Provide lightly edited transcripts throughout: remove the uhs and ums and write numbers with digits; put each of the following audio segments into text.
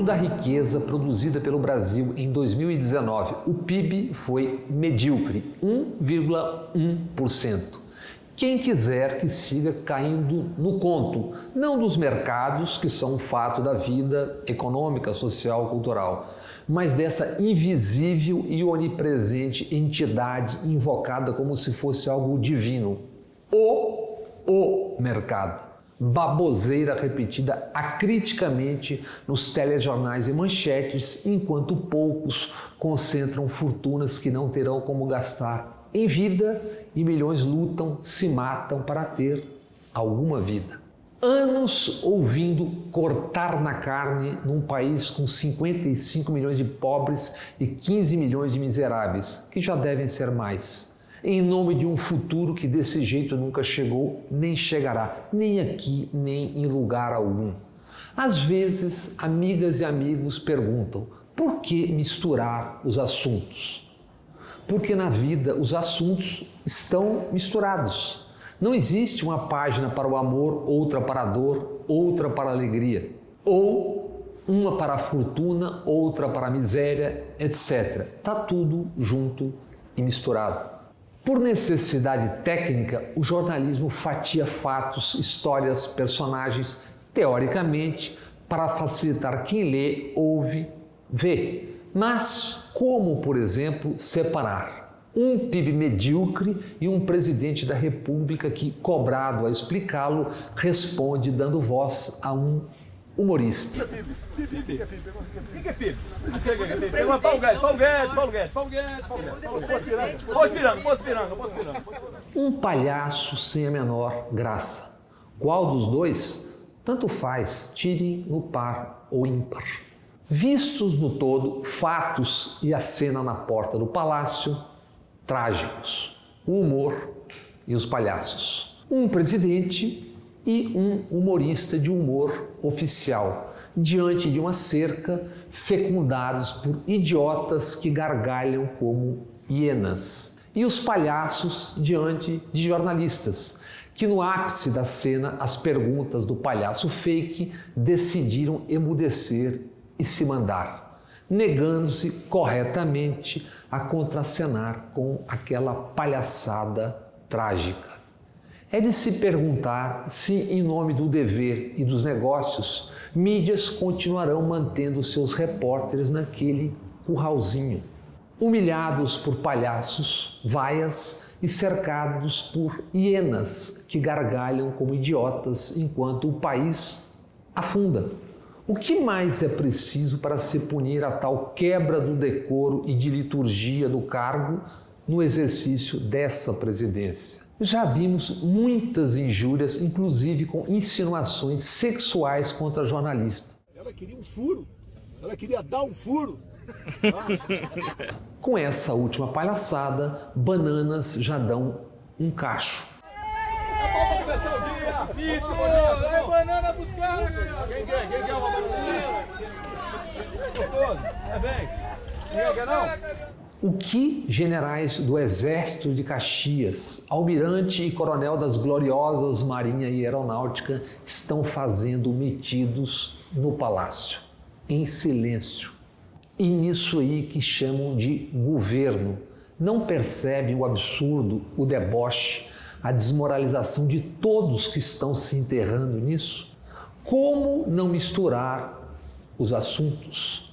da riqueza produzida pelo Brasil em 2019, o PIB foi medíocre, 1,1%. Quem quiser que siga caindo no conto, não dos mercados, que são um fato da vida econômica, social, cultural, mas dessa invisível e onipresente entidade invocada como se fosse algo divino, o mercado. Baboseira repetida acriticamente nos telejornais e manchetes, enquanto poucos concentram fortunas que não terão como gastar em vida e milhões lutam, se matam para ter alguma vida. Anos ouvindo cortar na carne num país com 55 milhões de pobres e 15 milhões de miseráveis, que já devem ser mais, em nome de um futuro que desse jeito nunca chegou, nem chegará, nem aqui, nem em lugar algum. Às vezes, amigas e amigos perguntam, por que misturar os assuntos? Porque na vida os assuntos estão misturados. Não existe uma página para o amor, outra para a dor, outra para a alegria. Ou uma para a fortuna, outra para a miséria, etc. Está tudo junto e misturado. Por necessidade técnica, o jornalismo fatia fatos, histórias, personagens, teoricamente, para facilitar quem lê, ouve, vê. Mas como, por exemplo, separar um PIB medíocre e um presidente da República que, cobrado a explicá-lo, responde dando voz a um humorista? O que é PIB? Paulo Guedes. Posso pirando. Um palhaço sem a menor graça. Qual dos dois? Tanto faz, tirem no par ou ímpar. Vistos no todo, fatos e a cena na porta do palácio, trágicos. O humor e os palhaços. Um presidente e um humorista de humor oficial, diante de uma cerca, secundados por idiotas que gargalham como hienas. E os palhaços diante de jornalistas, que no ápice da cena, as perguntas do palhaço fake decidiram emudecer e se mandar, negando-se corretamente a contracenar com aquela palhaçada trágica. É de se perguntar se, em nome do dever e dos negócios, mídias continuarão mantendo seus repórteres naquele curralzinho, humilhados por palhaços, vaias e cercados por hienas que gargalham como idiotas enquanto o país afunda. O que mais é preciso para se punir a tal quebra do decoro e de liturgia do cargo no exercício dessa presidência? Já vimos muitas injúrias, inclusive com insinuações sexuais contra jornalistas. Ela queria um furo, ela queria dar um furo. Com essa última palhaçada, bananas já dão um cacho. É bom pra começar o dia. É banana buscar, Quem quer uma banana? Gostoso? É bem. Ninguém quer não? O que generais do Exército de Caxias, almirante e coronel das gloriosas Marinha e Aeronáutica estão fazendo metidos no palácio, em silêncio? E nisso aí que chamam de governo, não percebem o absurdo, o deboche, a desmoralização de todos que estão se enterrando nisso? Como não misturar os assuntos?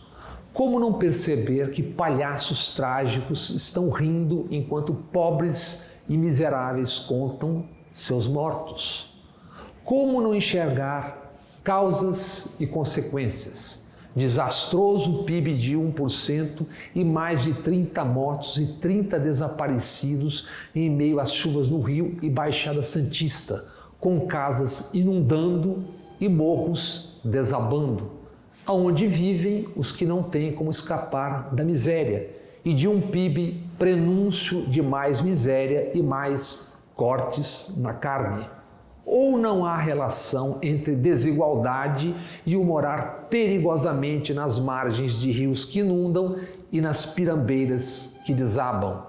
Como não perceber que palhaços trágicos estão rindo enquanto pobres e miseráveis contam seus mortos? Como não enxergar causas e consequências? Desastroso PIB de 1% e mais de 30 mortos e 30 desaparecidos em meio às chuvas no Rio e Baixada Santista, com casas inundando e morros desabando, aonde vivem os que não têm como escapar da miséria, e de um PIB prenúncio de mais miséria e mais cortes na carne. Ou não há relação entre desigualdade e o morar perigosamente nas margens de rios que inundam e nas pirambeiras que desabam?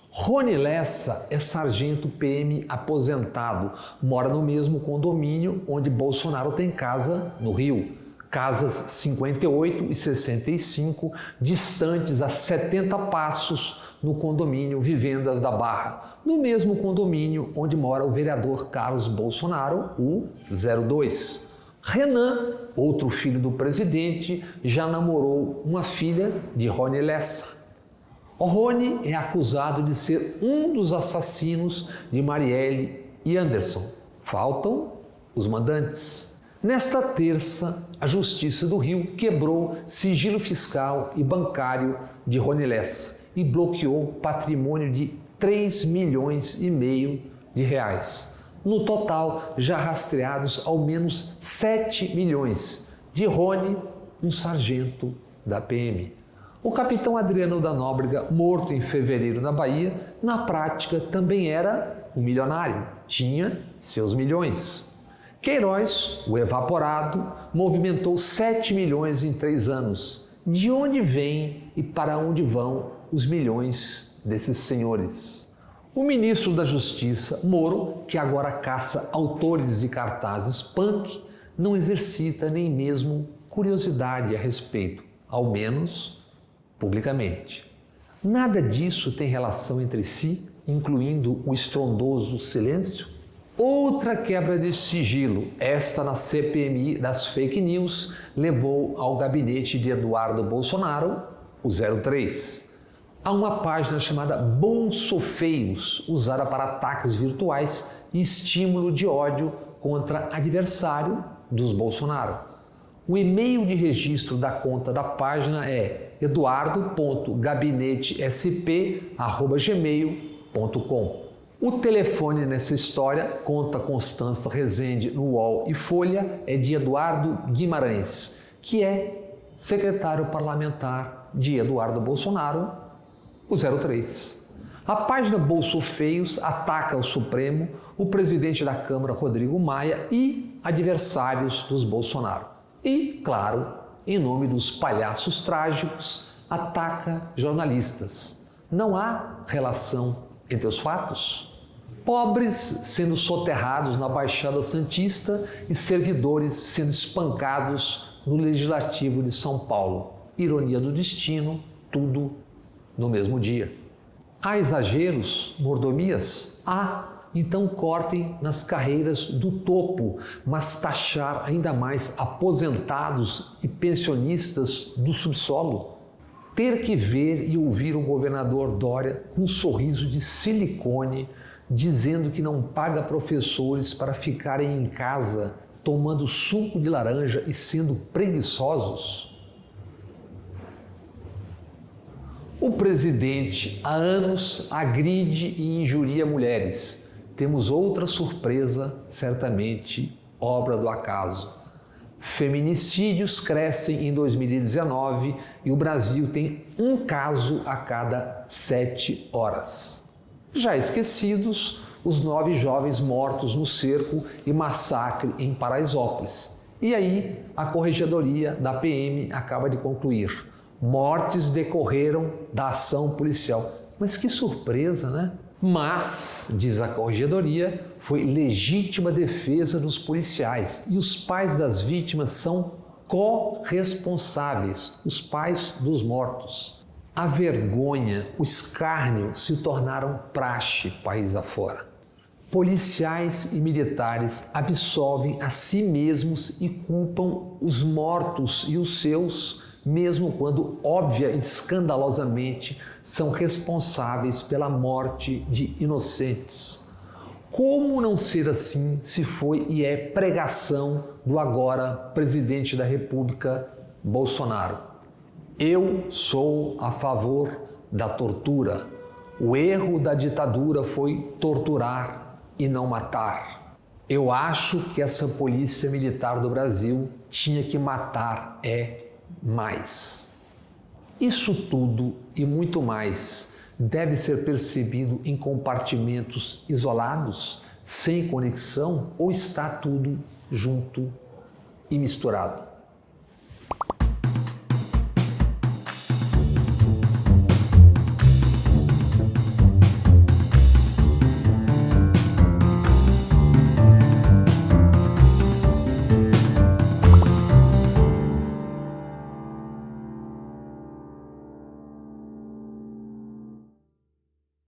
Rony Lessa é sargento PM aposentado, mora no mesmo condomínio onde Bolsonaro tem casa no Rio. Casas 58 e 65, distantes a 70 passos no condomínio Vivendas da Barra, no mesmo condomínio onde mora o vereador Carlos Bolsonaro, o 02. Renan, outro filho do presidente, já namorou uma filha de Rony Lessa. O Rony é acusado de ser um dos assassinos de Marielle e Anderson. Faltam os mandantes. Nesta terça, a Justiça do Rio quebrou sigilo fiscal e bancário de Rony Lessa e bloqueou patrimônio de 3,5 milhões de reais. No total, já rastreados ao menos 7 milhões de Rony, um sargento da PM. O capitão Adriano da Nóbrega, morto em fevereiro na Bahia, na prática também era um milionário, tinha seus milhões. Queiroz, o evaporado, movimentou 7 milhões em 3 anos. De onde vêm e para onde vão os milhões desses senhores? O ministro da Justiça, Moro, que agora caça autores de cartazes punk, não exercita nem mesmo curiosidade a respeito, ao menos publicamente. Nada disso tem relação entre si, incluindo o estrondoso silêncio? Outra quebra de sigilo, esta na CPMI das fake news, levou ao gabinete de Eduardo Bolsonaro, o 03. Há uma página chamada Bolsofeios, usada para ataques virtuais e estímulo de ódio contra adversário dos Bolsonaro. O e-mail de registro da conta da página é eduardo.gabinetesp@gmail.com. O telefone nessa história, conta Constança Rezende no UOL e Folha, é de Eduardo Guimarães, que é secretário parlamentar de Eduardo Bolsonaro, o 03. A página Bolsofeios ataca o Supremo, o presidente da Câmara, Rodrigo Maia, e adversários dos Bolsonaro. E, claro, em nome dos palhaços trágicos, ataca jornalistas. Não há relação entre os fatos? Pobres sendo soterrados na Baixada Santista e servidores sendo espancados no Legislativo de São Paulo. Ironia do destino, tudo no mesmo dia. Há exageros, mordomias? Há. Então cortem nas carreiras do topo, mas taxar ainda mais aposentados e pensionistas do subsolo? Ter que ver e ouvir o governador Dória com um sorriso de silicone dizendo que não paga professores para ficarem em casa tomando suco de laranja e sendo preguiçosos? O presidente há anos agride e injuria mulheres. Temos outra surpresa, certamente obra do acaso. Feminicídios crescem em 2019 e o Brasil tem um caso a cada 7 horas. Já esquecidos, os 9 jovens mortos no cerco e massacre em Paraisópolis. E aí, a Corregedoria da PM acaba de concluir: mortes decorreram da ação policial. Mas que surpresa, né? Mas, diz a Corregedoria, foi legítima defesa dos policiais e os pais das vítimas são corresponsáveis, os pais dos mortos. A vergonha, o escárnio se tornaram praxe país afora. Policiais e militares absolvem a si mesmos e culpam os mortos e os seus, mesmo quando óbvia e escandalosamente são responsáveis pela morte de inocentes. Como não ser assim se foi e é pregação do agora presidente da República, Bolsonaro? Eu sou a favor da tortura. O erro da ditadura foi torturar e não matar. Eu acho que essa polícia militar do Brasil tinha que matar mais. Isso tudo e muito mais deve ser percebido em compartimentos isolados, sem conexão, ou está tudo junto e misturado?